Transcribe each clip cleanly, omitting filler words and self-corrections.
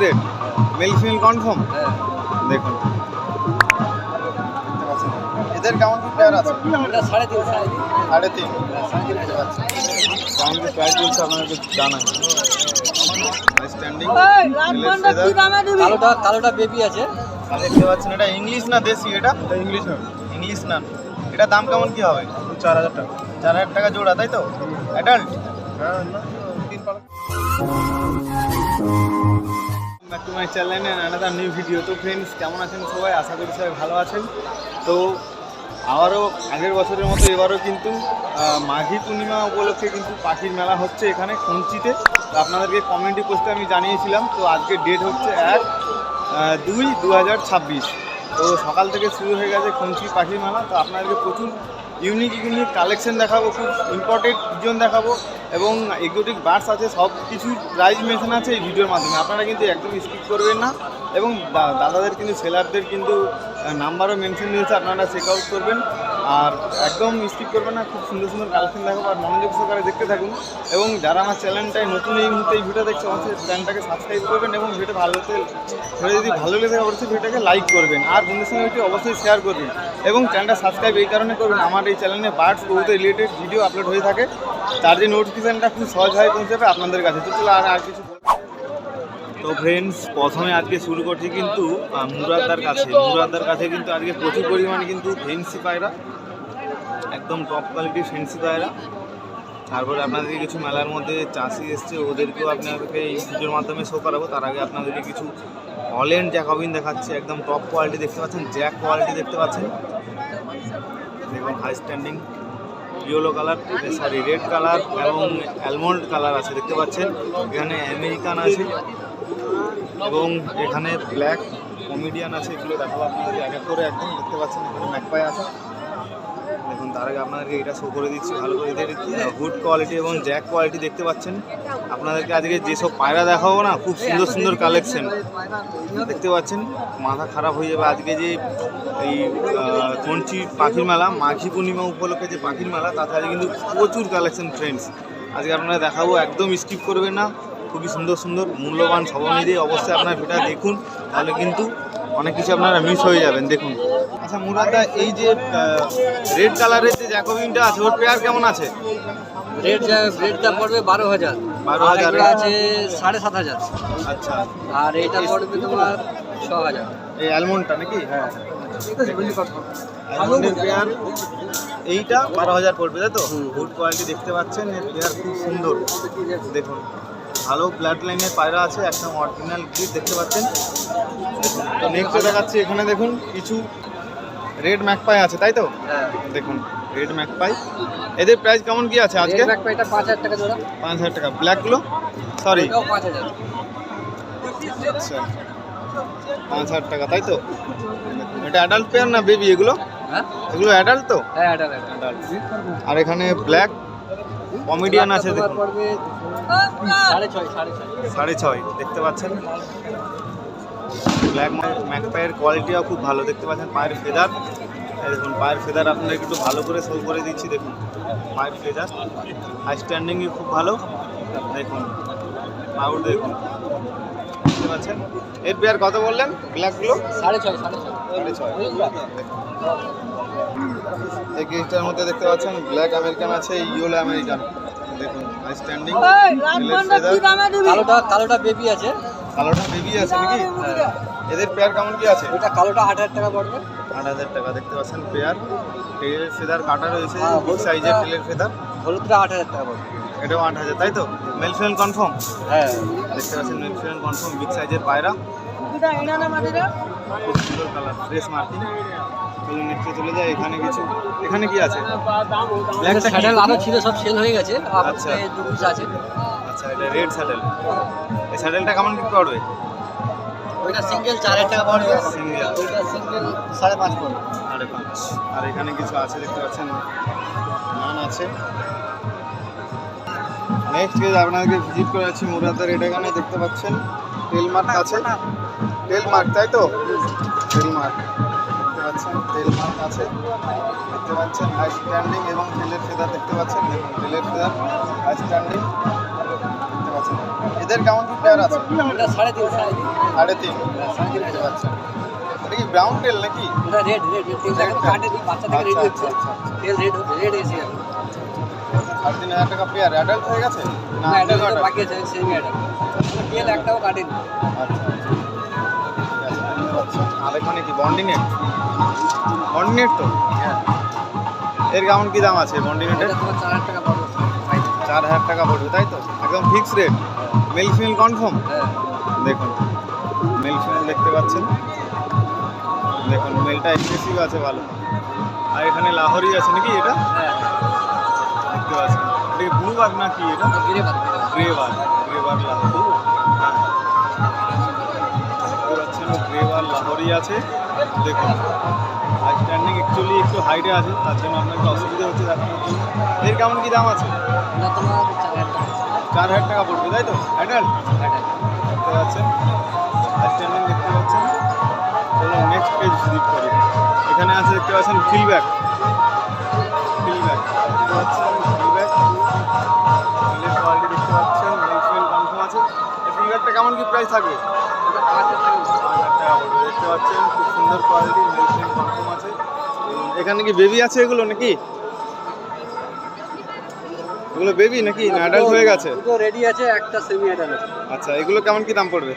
Rate male female confirm. দেখুন এদের কেমন কি পেয়ার আছে? সাড়ে তিন। 3.5 কেমন কি প্রাইস বলছে আপনাদেরকে জানাই। স্ট্যান্ডিং কালোটা বেবি আছে। দেখতে পাচ্ছেন এটা ইংলিশ না দেশি? এটা ইংলিশ না। এটা দাম কেমন কি হবে? 4000 টাকা। 4000 টাকা জোড়া, তাই তো? Adult. Back to my channel and another new video. তো ফ্রেন্ডস, কেমন আছেন সবাই? আশা করি সবাই ভালো আছেন। তো আবারও আগের বছরের মতো এবারও কিন্তু মাঘী পূর্ণিমা উপলক্ষে কিন্তু পাখির মেলা হচ্ছে এখানে খুঞ্চিতে। তো আপনাদেরকে কমিউনিটি পোস্টে আমি জানিয়েছিলাম। তো আজকে ডেট হচ্ছে 1/2/2026। তো সকাল থেকে শুরু হয়ে গেছে খুঞ্চি পাখির মেলা। তো আপনাদেরকে প্রচুর ইউনিক কালেকশন দেখাবো, খুব ইম্পর্টেন্ট পিজন দেখাবো এবং এক্সোটিক বার্ডস আছে, সব কিছুর প্রাইস মেনশন আছে এই ভিডিওর মাধ্যমে। আপনারা কিন্তু একদম স্কিপ করবেন না এবং দাদাদের কিন্তু সেলারদের কিন্তু নাম্বারও মেনশন দিয়েছে, আপনারা চেক আউট করবেন আর একদম স্কিপ করবেন না। খুব সুন্দর সুন্দর কালেকশন দেখাবো আর মনোযোগ সহকারে দেখতে থাকুন। এবং যারা আমার চ্যানেলটায় নতুন এই মুহূর্তে এই ভিডিও দেখছে অবশ্যই চ্যানেলটাকে সাবস্ক্রাইব করবেন এবং ভিডিও যদি ভালো লেগে অবশ্যই ভিডিওটাকে লাইক করবেন আর বন্ধুদের সঙ্গে একটু অবশ্যই শেয়ার করবেন। এবং চ্যানেলটা সাবস্ক্রাইব এই কারণে করবেন, আমার এই চ্যানেলে বার্ডস বহুত রিলেটেড ভিডিও আপলোড হয়ে থাকে, তার যে নোটিফিকেশানটা খুব সহজভাবে পৌঁছাবে আপনাদের কাছে। তো চলো আর কিছু। তো ফ্রেন্ডস, প্রথমে আজকে শুরু করছি কিন্তু মুরাদদার কাছে কিন্তু আজকে প্রচুর পরিমাণে কিন্তু ফেন্সি পায়রা, একদম টপ কোয়ালিটির ফেন্সি পায়রা। তারপরে আপনাদেরকে কিছু মেলার মধ্যে চাষি এসছে, ওদেরকেও আপনাদেরকে এই ভিডিওর মাধ্যমে শো করাবো। তার আগে আপনাদেরকে কিছু হল্যান্ড জ্যাকবিন দেখাচ্ছি, একদম টপ কোয়ালিটি দেখতে পাচ্ছেন, জ্যাক কোয়ালিটি দেখতে পাচ্ছেন। দেখুন high standing yellow colour, red colour এবং অ্যালমন্ড কালার আছে দেখতে পাচ্ছেন। এখানে আমেরিকান আছে এবং এখানে ব্ল্যাক কমেডিয়ান আছে, এগুলো দেখাবো আপনাদেরকে এক এক করে। একদম দেখতে পাচ্ছেন এখানে ম্যাকপাই আছে। দেখুন তার আগে আপনাদেরকে এটা শো করে দিচ্ছি ভালো করে। এদের হুড কোয়ালিটি এবং জ্যাক কোয়ালিটি দেখতে পাচ্ছেন। আপনাদেরকে আজকে যেসব পায়রা দেখাবো না, খুব সুন্দর সুন্দর কালেকশন দেখতে পাচ্ছেন, মাথা খারাপ হয়ে যাবে। আজকে যে এই খুঞ্চি পাখির মেলা, মাঘী পূর্ণিমা উপলক্ষে যে পাখির মেলা, তাতে আজকে কিন্তু প্রচুর কালেকশন ফ্রেন্ডস আজকে আপনারা দেখাবো, একদম স্কিপ করবেন না। খুবই সুন্দর সুন্দর মূল্যবান সব মিলিয়ে অবশ্যই আপনার ভিডিও দেখুন, তাহলে কিন্তু অনেক কিছু আপনারা মিস হয়ে যাবেন। দেখুন আচ্ছা মুরাদদা, এই যে রেড কালারের যে জ্যাকবিনটা আছে ওর পেয়ার কেমন আছে? রেটটা পড়বে 12,000। 12,000 আছে 7,500। আচ্ছা, আর এটা পড়বে তোমার 6,000। এই অ্যালমন্ডটা নাকি? হ্যাঁ, অ্যালমন্ডের পেয়ার এইটা 12,000 পড়বে, তাই তো? গুড কোয়ালিটি দেখতে পাচ্ছেন, এর পেয়ার খুব সুন্দর। দেখুন ভালো ব্লাড লাইনের পায়রা আছে, একদম অরিজিনাল ব্রিড দেখতে পাচ্ছেন। তো নেক্সটে দেখাচ্ছি, এখানে দেখুন কিছু রেড ম্যাকপাই আছে, তাই তো? দেখুন রেড ম্যাকপাই, এদের প্রাইস কেমন কি আছে আজকে? এটা 5,000 টাকা জোড়া। 5,000 টাকা। ব্ল্যাকগুলো সরি 5,000। আচ্ছা 5,000 টাকা, তাই তো? এটা অ্যাডাল্ট পেয়ার না বেবি এগুলো? হ্যাঁ, এগুলো অ্যাডাল্ট তো? হ্যাঁ অ্যাডাল্ট। আর এখানে ব্ল্যাক কমেডিয়ান আছে, দেখুন পড়বে 6.5 দেখতে পাচ্ছেন। ব্ল্যাক ম্যাকপাইয়ের কোয়ালিটিও খুব ভালো দেখতে পাচ্ছেন। পায়ের ফেদার দেখুন, পায়ের ফেদার আপনাদের একটু ভালো করে শো করে দিচ্ছি। দেখুন পায়ের ফেদার, হাই স্ট্যান্ডিংই খুব ভালো। দেখুন পাউড দেখুন দেখতে পাচ্ছেন। এর পেয়ার কত বললেন ব্ল্যাকগুলো? 6.5। এই গেজটার মধ্যে দেখতে পাচ্ছেন ব্ল্যাক আমেরিকান আছে, ইয়েলো আমেরিকান। দেখুন হাই স্ট্যান্ডিং। কালোটা বেবি আছে। কালোটা বেবি আছে নাকি? এদের পেয়ার কেমন কি আছে? এটা কালোটা 8,000 টাকা পড়বে। 8,000 টাকা দেখতে পাচ্ছেন পেয়ার। টেলের ফেদার কাটা রয়েছে, বিগ সাইজের টেলের ফেদার। হলুদটা 8,000 টাকা পড়বে। এটাও 8,000, তাই তো? Male female confirm? হ্যাঁ, দেখতে পাচ্ছেন মেল ফিমেল কনফার্ম, বিগ সাইজের পায়রা, খুব সুন্দর কালার, ফ্রেশ মার্কিং। চলুন নেক্সটে চলে যায়। এখানে কি আছে? ব্ল্যাকটা স্যাডেল আরো ছিল, সব সেল হয়ে গেছে। আচ্ছা। এই দু পিস আছে। আচ্ছা, এটা রেড স্যাডেল। এই স্যাডেলটা কেমন কি পড়বে? ওইটা সিঙ্গেল 4,000 টাকা পড়বে। সিঙ্গেল ওইটা সিঙ্গেল 5.5 পড়বে। 5.5। আর এখানে কিছু আছে দেখতে পাচ্ছেন, নান আছে। নেক্সট গেজ আপনাদেরকে ভিজিট করাচ্ছি মুরাদদার। এটা এখানে দেখতে পাচ্ছেন টেল মার্ক আছে, টেল মার্ক, তাই তো? টেল মার্ক দেখতে পাচ্ছেন, টেল মার্ক আছে দেখতে পাচ্ছেন। হাই স্ট্যান্ডিং এবং টেলের ফেদার দেখতে পাচ্ছেন। দেখুন টেলের ফেদার, হাই স্ট্যান্ডিং দেখতে পাচ্ছেন। এদের কেমন কি পেয়ার আছে? এটা 3.5 3.5। 3.5 আচ্ছা, এটা কি ব্রাউন টেল নাকি? এটা রেড কাটে দিই বাচ্চা থেকে রেড হচ্ছে তেল রেড এসে যাবে 3,500 টাকা পেয়ার। অ্যাডাল্ট হয়ে গেছে না? না এটা adult? বাকি আছে সেমি এটা তেল একটাও কাটেনি। আচ্ছা আচ্ছা। আর এখানে কি বন্ডিনেট? বন্ডিনেট তো এর কেমন কি দাম আছে বন্ডিনেটের? এটা তোমার 4,000 টাকা পড়বে 4,000 টাকা পড়বে তাই তো? একদম fix rate? Male female confirm? হ্যাঁ দেখুন মেল ফিমেল দেখতে পাচ্ছেন, দেখুন মেলটা এক্সেসিভ আছে ভালো। আর এখানে লাহোরি আছে নাকি এটা? হ্যাঁ দেখতে পাচ্ছেন এটা কি ব্লু বাগ নাকি এটা? গিরে বাদ গ্রে বাগ লাহোরি। হ্যাঁ দেখতে পাচ্ছেন গ্রে বাগ লাহোরি আছে। দেখুন আর স্ট্যান্ডিং অ্যাকচুয়ালি একটু হাইটে আছে, তার জন্য আপনার একটু অসুবিধা হচ্ছে দেখানোর জন্য। এর কেমন কি দাম আছে? এটা তোমার 4,000 টাকা 4,000 টাকা পড়বে তাই তো? অ্যাডাল্ট দেখতে পাচ্ছেন, স্ট্যান্ডিং দেখতে পাচ্ছেন। চলুন নেক্সট পেজ ভিজিট করি। এখানে আছে দেখতে পাচ্ছেন ফিলব্যাক দেখতে পাচ্ছেন ফিলব্যাক মেলের কোয়ালিটি দেখতে পাচ্ছেন, মেল ফিমেল কনফার্ম আছে। এই ফিলব্যাকটা কেমন কি প্রাইস থাকবে? এটা 5,000 টাকা 5,000 টাকা পড়বে। দেখতে পাচ্ছেন খুব সুন্দর কোয়ালিটি, মেল ফিমেল কনফার্ম আছে। এখানে কি বেবি আছে এগুলো নাকি? এগুলো বেবি নাকি না অ্যাডাল্ট হয়ে গেছে? দুটো রেডি আছে একটা সেমি এডাল আছে আচ্ছা এগুলো কেমন কি দাম পড়বে?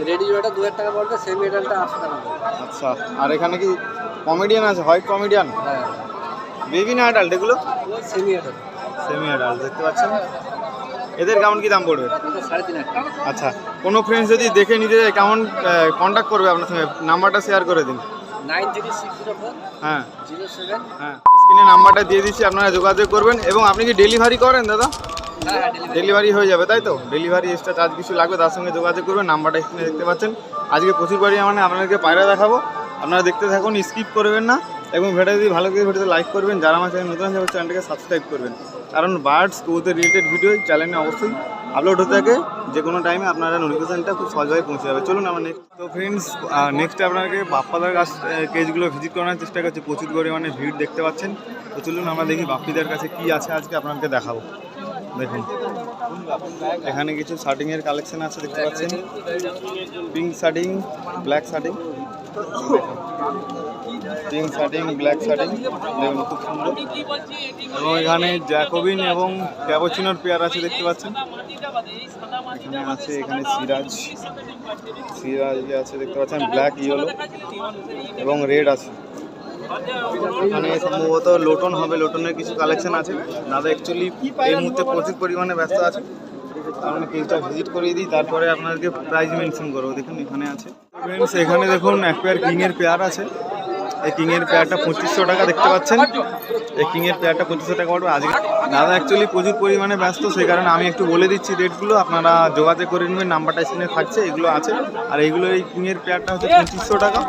রেডি জোড়াটা 2,000 টাকা পড়বে সেমি এডালটা 800 টাকা পড়বে আচ্ছা আর এখানে কি কমেডিয়ান আছে, হোয়াইট কমেডিয়ান? হ্যাঁ বেবি না অ্যাডাল্ট এগুলো? সেমি এডাল সেমি অ্যাডাল্ট দেখতে পাচ্ছেন। এদের কেমন কি দাম পড়বে? এটা 3,500 টাকা আচ্ছা কোনো ফ্রেন্ডস যদি দেখে নিতে যায় কেমন কন্ট্যাক্ট করবে আপনার সঙ্গে? নাম্বারটা শেয়ার করে দিন। 93604 হ্যাঁ 07 হ্যাঁ স্ক্রিনে নাম্বারটা দিয়ে দিচ্ছি, আপনারা যোগাযোগ করবেন। এবং আপনি কি ডেলিভারি করেন দাদা? হ্যাঁ ডেলিভারি ডেলিভারি হয়ে যাবে তাই তো? ডেলিভারি এক্সট্রা চার্জ কিছু লাগবে, তার সঙ্গে যোগাযোগ করবেন। নাম্বারটা স্ক্রিনে দেখতে পাচ্ছেন। আজকে প্রচুর পরিমাণে আপনাদেরকে পায়রা দেখাবো, আপনারা দেখতে থাকুন, স্কিপ করবেন না। এবং ভিডিও যদি ভালো লাগে ভিডিওতে লাইক করবেন, যারা আমার চ্যানেল নতুন আছে চ্যানেলটাকে সাবস্ক্রাইব করবেন, কারণ বার্ডস কবুতর রিলেটেড ভিডিও চ্যানেলে অবশ্যই আপলোড হতে থাকে। যে কোনো টাইমে আপনারা নোটিফিকেশনটা খুব সহজভাবে পৌঁছে যাবে। চলুন আমরা নেক্সট তো ফ্রেন্ডস নেক্সট আপনাকে বাপ্পাদার কাছ কেজগুলো ভিজিট করানোর চেষ্টা করছি। প্রচুর পরিমাণে ভিড় দেখতে পাচ্ছেন। তো চলুন আমরা দেখি বাপ্পিদের কাছে কি আছে আজকে আপনাদেরকে দেখাবো। দেখুন এখানে কিছু শার্টিংয়ের কালেকশন আছে দেখতে পাচ্ছেন, পিঙ্ক শার্টিং, ব্ল্যাক শার্টিং, পিঙ্ক শার্টিং, ব্ল্যাক শার্টিং, দেখুন খুব সুন্দর। এবং এখানে জ্যাকোবিন এবং ক্যাপুচিনোর পেয়ার আছে দেখতে পাচ্ছেন। এখানে আছে, এখানে সিরাজ আছে দেখতে পাচ্ছেন, ব্ল্যাক, ইয়েলো এবং রেড আছে। এখানে সম্ভবত লোটন হবে, লোটনের কিছু কালেকশন আছে। দাদা অ্যাকচুয়ালি এই মুহূর্তে প্রচুর পরিমাণে ব্যস্ত আছে, কারণ পেজটা ভিজিট করিয়ে দিই, তারপরে আপনাদেরকে প্রাইস মেনশন করবো। দেখুন এখানে আছে ফ্রেন্ডস, এখানে দেখুন এক পেয়ার কিংয়ের পেয়ার আছে। এই কিংয়ের পেয়ারটা 2500 টাকা দেখতে পাচ্ছেন। এই কিংয়ের পেয়ারটা 2500 টাকা পড়বে। আজকে দাদা অ্যাকচুয়ালি প্রচুর পরিমাণে ব্যস্ত, সেই কারণে আমি একটু বলে দিচ্ছি রেটগুলো, আপনারা যোগাযোগ করে নেবেন। নাম্বারটা স্ক্রিনে থাকছে, এগুলো আছে। আর এইগুলো এই কিংয়ের পেয়ারটা হচ্ছে 2500 টাকা।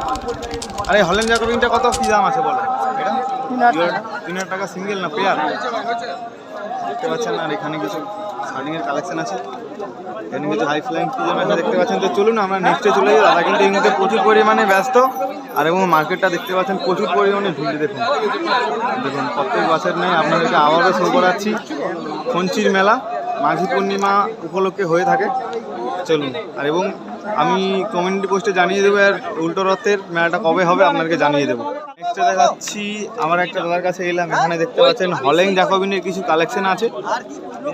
আর এই হল্যান্ড জ্যাকোবিনটা কত কি দাম আছে বলেন? এটা 3,000 টাকা সিঙ্গেল না পেয়ার দেখতে পাচ্ছেন। আর এখানে কিছু শার্টিংয়ের কালেকশন আছে, এখানে কিছু হাই ফ্লাইং পিজন আছে দেখতে পাচ্ছেন। তো চলুন আমরা নেক্সটে চলে যাই। দাদা কিন্তু এই মুহূর্তে প্রচুর পরিমাণে ব্যস্ত, আর এবং মার্কেটটা দেখতে পাচ্ছেন প্রচুর পরিমাণে ভিড়। দেখুন দেখুন প্রত্যেক বছর নেই, আপনাদেরকে আবারও শো করাচ্ছি। খঞ্চির মেলা মাঘী পূর্ণিমা উপলক্ষে হয়ে থাকে। চলুন আর এবং আমি কমিউনিটি পোস্টে জানিয়ে দেবো, আর উল্টো রথের মেলাটা কবে হবে আপনাদেরকে জানিয়ে দেবো। নেক্সটে দেখাচ্ছি আমার একটা দাদার কাছে এলাম। এখানে দেখতে পাচ্ছেন হলেং জ্যাকোবিনের কিছু কালেকশন আছে।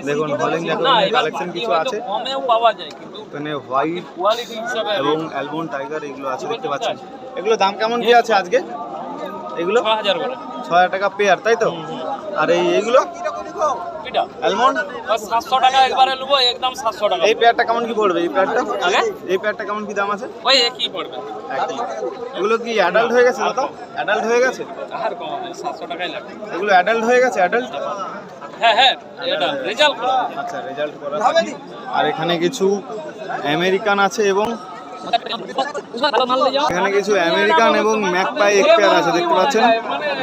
দেখুন হলেং জ্যাকোবিনের কালেকশন কিছু আছে, এখানে হোয়াইট এবং অ্যালবন টাইগার এগুলো আছে দেখতে পাচ্ছেন। এগুলো দাম কেমন কি আছে আজকে? এগুলো 6,000 টাকা পেয়ার তাই তো? আর এইগুলো অ্যালমন্ড 700 টাকা একবারে নেবো, একদম 700 টাকা। এই পেয়ারটা কেমন কি পড়বে? এই পেয়ারটা কেমন কি দাম আছে? ওই একই পড়বে। এগুলো কি অ্যাডাল্ট হয়ে গেছে দাদা? অ্যাডাল্ট হয়ে গেছে? আর কম হবে, 700 টাকাই লাগবে। এগুলো অ্যাডাল্ট হয়ে গেছে? অ্যাডাল্ট হ্যাঁ এটা রেজাল্ট করা। আচ্ছা রেজাল্ট করা থাকে। আর এখানে কিছু আমেরিকান আছে এবং এখানে কিছু আমেরিকান এবং ম্যাকপাই এক পেয়ার আছে দেখতে পাচ্ছেন।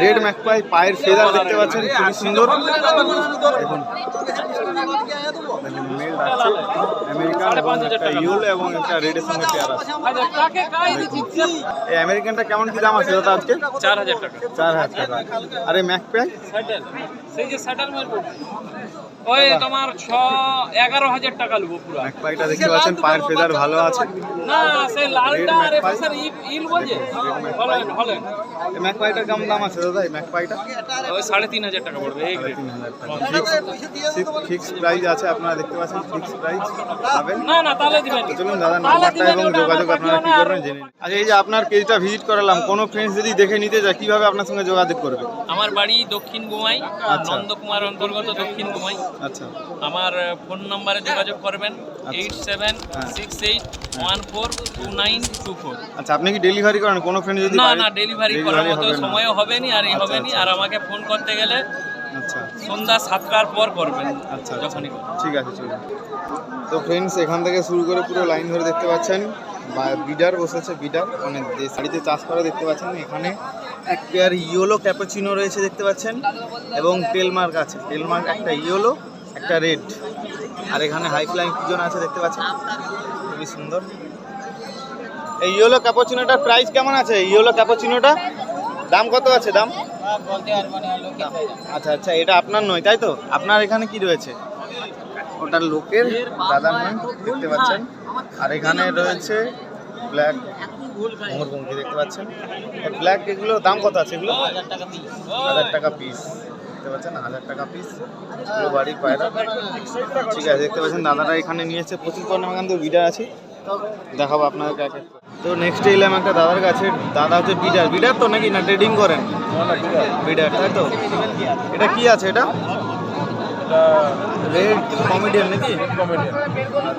রেড ম্যাকপাই, পায়ের ফেদার দেখতে পাচ্ছেন খুবই সুন্দর। দেখুন মেল আছে আমেরিকান এবং একটা ইয়েলো এবং একটা রেডের সঙ্গে পেয়ার আছে। এই আমেরিকানটা কেমন কি দাম আছে দাদা আজকে? 4,000 টাকা। 4,000 টাকা। আর এই ম্যাকপাই? স্যাডেল, সেই যে স্যাডেল মাল পড়বে ওই তোমার 11,000 টাকা নেবো পুরো। ম্যাকপাইটা দেখতে পাচ্ছেন, পায়ের ফেদার ভালো আছে। না সেই লালটা আর ম্যাকপাই? এপাশের ইল বোঝে হলেন হলেন এই ম্যাকপাইটার কেমন দাম আছে দাদা? এই ম্যাকপাইটা ওই 3,500 টাকা পড়বে এই গ্রেড। 3,500 ফিক্স প্রাইস আছে, আপনারা দেখতে পাচ্ছেন ফিক্স প্রাইস পাবেন। না না তাহলে দিবেন। তো চলুন দাদা নাম্বারটা এবং যোগাযোগ আপনারা কি করবেন জেনে নিন। আচ্ছা, এই যে আপনার পেজটা ভিজিট করালাম, কোনো ফ্রেন্ডস যদি দেখে নিতে যায় কিভাবে আপনার সঙ্গে যোগাযোগ করবে? আমার বাড়ি দক্ষিণ গোমাই, আচ্ছা। নন্দকুমার অন্তর্গত দক্ষিণ গোমাই। আচ্ছা আমার ফোন নম্বরে যোগাযোগ করবেন 8768142924। আচ্ছা, আপনি কি ডেলিভারি করেন? কোনো ফ্রেন্ড যদি না বাড়ি- না ডেলিভারি করার মতো হবে না। সময়ও হবে নি আর এই আচ্ছা, হবে নি। আচ্ছা। আর আমাকে ফোন করতে গেলে আচ্ছা সন্ধ্যা 7টার পর করবেন আচ্ছা যখনই করবেন। ঠিক আছে, চলুন। তো ফ্রেন্ডস, এখান থেকে শুরু করে পুরো লাইন ধরে দেখতে পাচ্ছেন বিডার বসেছে, বিডার মানে যে শাড়িতে চাষ করা দেখতে পাচ্ছেন। এখানে এক পেয়ার ইয়েলো ক্যাপাচিনো রয়েছে দেখতে পাচ্ছেন, এবং টেলমার্ক আছে। টেলমার্ক একটা ইয়েলো, একটা রেড, আর এখানে হাই ফ্লাইং পিজন আছে দেখতে পাচ্ছেন, খুবই সুন্দর। এই ইয়েলো ক্যাপাচিনোটার প্রাইস কেমন আছে? ইয়েলো ক্যাপাচিনোটা দাম কত আছে? দাম আচ্ছা আচ্ছা, এটা আপনার নয় তাই তো? আপনার এখানে কি রয়েছে? ওটা লোকের, দাদার নয় দেখতে পাচ্ছেন। আর এখানে রয়েছে ব্ল্যাক মোহরপঙ্খী দেখতে পাচ্ছেন। ব্ল্যাক এগুলো দাম কত আছে? এগুলো 1,000 টাকা পিস দেখতে পাচ্ছেন, 1,000 টাকা পিস। এগুলো বাড়ির পায়রা, ঠিক আছে দেখতে পাচ্ছেন। দাদারা এখানে নিয়েছে প্রচুর পরিমাণ কিন্তু বিডার আছে, দেখাবো আপনাদেরকে এক এক করে। তো নেক্সট এলাম একটা দাদার কাছে। দাদা হচ্ছে বিডার, বিডার তো নাকি না ট্রেডিং করেন? বিডার তাই তো? এটা কি আছে? এটা রেড কমেডিয়ান নাকি?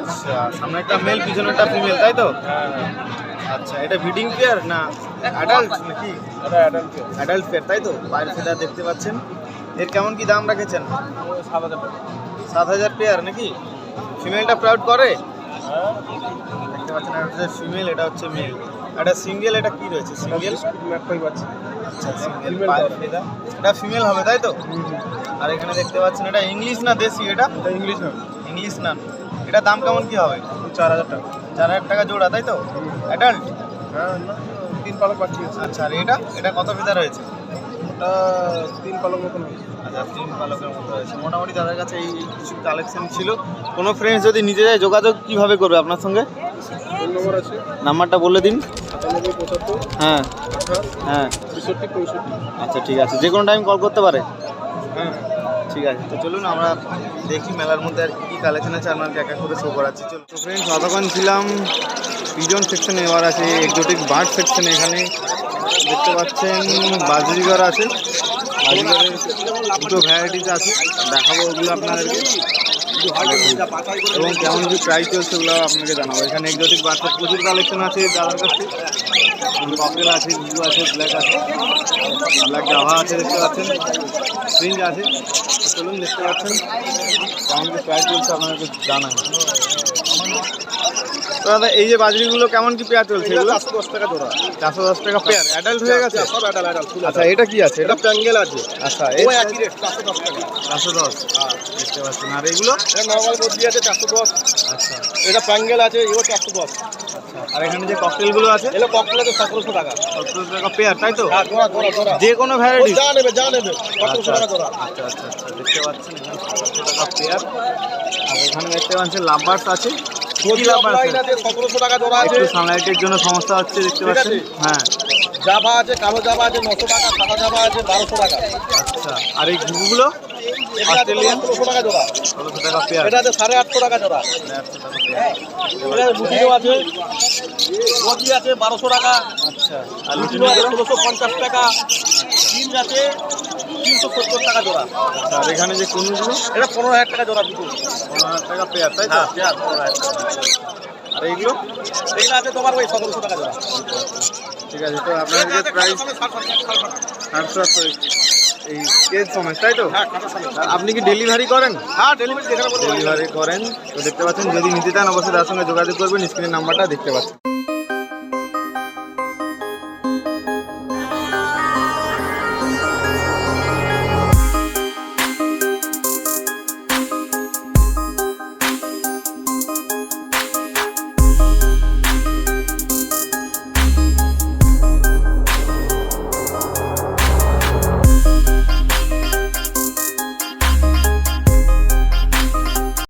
আচ্ছা, সামনে একটা মেল, পিছনে একটা ফিমেল তাই তো? আচ্ছা, এটা ব্রিডিং পেয়ার না অ্যাডাল্ট নাকি? অ্যাডাল্ট পেয়ার তাই তো? পায়ের ফেদার দেখতে পাচ্ছেন। এর কেমন কি দাম রেখেছেন? 7,000 পেয়ার নাকি? ফিমেলটা প্রাউড করে দেখতে পাচ্ছেন। এটা হচ্ছে ফিমেল, এটা হচ্ছে মেল। এটা সিঙ্গেল, এটা কি রয়েছে? সিঙ্গেল আচ্ছা, সিঙ্গেল পায়ের ফেদার। এটা ফিমেল হবে তাই তো? আর এখানে দেখতে পাচ্ছেন এটা ইংলিশ না দেশি? এটা ইংলিশ না, ইংলিশ না। এটা দাম কেমন কি হবে? 4,000 টাকা। 4,000 টাকা জোড়া তাই তো? অ্যাডাল্ট? হ্যাঁ, 3 পালক পাচ্ছি। আচ্ছা, আর এটা এটা কত ফেদার হয়েছে? ওটা 3 পালক মতন হয়েছে। আচ্ছা, 3 পালকের মতো হয়েছে। মোটামুটি তাদের কাছে এই কিছু কালেকশন ছিল। কোনো ফ্রেন্ডস যদি নিতে যায় যোগাযোগ কিভাবে করবে আপনার সঙ্গে? নম্বর আছে, নাম্বারটা বলে দিন। 9575 হ্যাঁ হ্যাঁ 63 65। আচ্ছা ঠিক আছে, যে কোনো টাইম কল করতে পারে? হ্যাঁ ঠিক আছে। তো চলুন আমরা দেখি মেলার মধ্যে আর কী কী কালেকশন আছে, আপনাকে এক এক করে শো করাচ্ছি। চলুন। তো ফ্রেন্ডস, অতক্ষণ ছিলাম পিজন সেকশনে, এবার আছে এক্সোটিক বার্ড সেকশনে। এখানে দেখতে পাচ্ছেন বাজরিগর আছে, বাজরিগরের দুটো ভ্যারাইটিস আছে, দেখাবো ওগুলো আপনাদেরকে, এবং কেমন কি প্রাইস চলছে ওগুলো আপনাকে জানাবো। এখানে এক্সোটিক বার্ডের প্রচুর কালেকশন আছে দাদার কাছে। ককটেল আছে, ব্লু আছে, ব্ল্যাক আছে, ব্ল্যাক জাভা আছে দেখতে পাচ্ছেন, ফ্রিঞ্জ আছে। চলুন দেখতে পাচ্ছেন কেমন কি প্রাইস চলছে আপনাদেরকে জানাই। তো দাদা, এই যে বাজরিগুলো কেমন কি পেয়ার চলছে? এগুলো 410 টাকা জোড়া। 410 টাকা পেয়ার। অ্যাডাল্ট হয়ে গেছে? সব অ্যাডাল্ট। আচ্ছা, এটা কি আছে? এটা প্যাঙ্গেল আছে। আচ্ছা, এই একই রেট 410 টাকা। 410 দেখতে পাচ্ছেন। আর এগুলো? এটা নরমাল বডি আছে 410। আচ্ছা, এটা প্যাঙ্গেল আছে, এও 410। আচ্ছা, আর এখানে যে ককটেলগুলো আছে? এগুলো ককটেল আছে 1700 টাকা। 1700 টাকা পেয়ার তাই তো? হ্যাঁ, জোড়া জোড়া জোড়া। যে কোনো ভ্যারাইটি? যা নেবে 1700 টাকা জোড়া। আচ্ছা আচ্ছা আচ্ছা, দেখতে পাচ্ছেন এখানে 1700 টাকা পেয়ার। আর এখানে দেখতে পাচ্ছেন লাভবার্ডস আছে। সতেরোশো টাকা জোড়া আছে। একটু সানলাইটের জন্য সমস্যা হচ্ছে দেখতে পাচ্ছেন। হ্যাঁ, জাভা আছে, কালো জাভা আছে 900 টাকা, সাদা জাভা আছে 1200 টাকা। আচ্ছা, আর এই ঘুঘুগুলো? অস্ট্রেলিয়ান 1600 টাকা জোড়া। 1600 টাকা পেয়ার। এটা আছে 850 টাকা জোড়া। 850 টাকা পেয়ার। এটা লুটিনো আছে, বডি আছে 1200 টাকা। আচ্ছা, আর লুটিনো আছে লুটিনোগুলো? 1650 টাকা। সিন আছে 370 টাকা জোড়া। আচ্ছা, আর এখানে যে কোনগুলো? এটা 15,000 টাকা জোড়া দুটো। 15,000 টাকা পেয়ার তাই তো? হ্যাঁ, পেয়ার 15,000 টাকা। আর এইগুলো? এটা আছে তোমার ওই 1700 টাকা জোড়া। ঠিক আছে। তো আপনাদের প্রাইস 700 এই কেজ সমেত তাই তো? হ্যাঁ, কাটা সামনে। আর আপনি কি ডেলিভারি করেন? হ্যাঁ, ডেলিভারি যেখানে বলতে পারি। ডেলিভারি করেন। তো দেখতে পাচ্ছেন, যদি নিতে চান অবশ্যই তার সঙ্গে যোগাযোগ করবেন, স্ক্রিনের নাম্বারটা দেখতে পাচ্ছেন।